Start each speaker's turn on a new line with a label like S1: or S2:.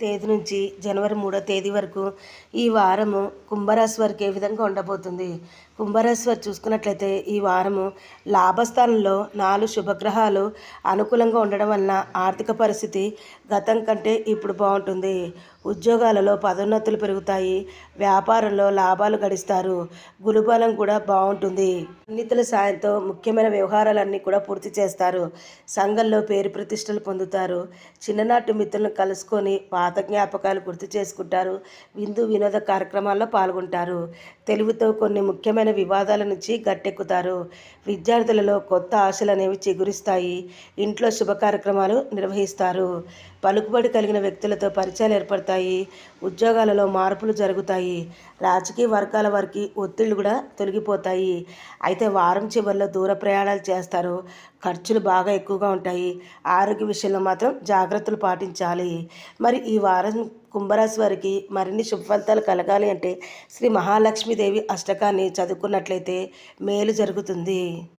S1: తేదీ నుంచి జనవరి 3వ తేదీ వరకు ఈ వారము కుంభరాశి వారికి ఏ విధంగా ఉండబోతుంది? కుంభరాశి వారు చూసుకున్నట్లయితే ఈ వారము లాభస్థానంలో 4 శుభగ్రహాలు అనుకూలంగా ఉండడం వలన ఆర్థిక పరిస్థితి గతం కంటే ఇప్పుడు బాగుంటుంది. ఉద్యోగాలలో పదోన్నతులు పెరుగుతాయి. వ్యాపారంలో లాభాలు గడిస్తారు. గురుబలం కూడా బాగుంటుంది. స్నేహితుల సాయంతో ముఖ్యమైన వ్యవహారాలన్నీ కూడా పూర్తి చేస్తారు. సంఘంలో పేరు ప్రతిష్టలు పొందుతారు. చిన్ననాటి మిత్రులను కలుసుకొని పాత జ్ఞాపకాలు గుర్తు చేసుకుంటారు. విందు వినోద కార్యక్రమాల్లో పాల్గొంటారు. తెలివితో కొన్ని ముఖ్యమైన వివాదాల నుంచి గట్టెక్కుతారు. విద్యార్థులలో కొత్త ఆశలు అనేవి చిగురిస్తాయి. ఇంట్లో శుభ కార్యక్రమాలు నిర్వహిస్తారు. పలుకుబడి కలిగిన వ్యక్తులతో పరిచయాలు ఏర్పడతాయి. ఉద్యోగాలలో మార్పులు జరుగుతాయి. రాజకీయ వర్గాల వారికి ఒత్తిళ్లు కూడా తొలగిపోతాయి. అయితే వారం చివరిలో దూర ప్రయాణాలు చేస్తారు. ఖర్చులు బాగా ఎక్కువగా ఉంటాయి. ఆరోగ్య విషయంలో మాత్రం జాగ్రత్తలు పాటించాలి. మరి ఈ వారం కుంభరాశి వారికి మరిన్ని శుభ ఫలితాలు కలగాలి అంటే శ్రీ మహాలక్ష్మీదేవి అష్టకాన్ని చదువుకున్నట్లయితే మేలు జరుగుతుంది.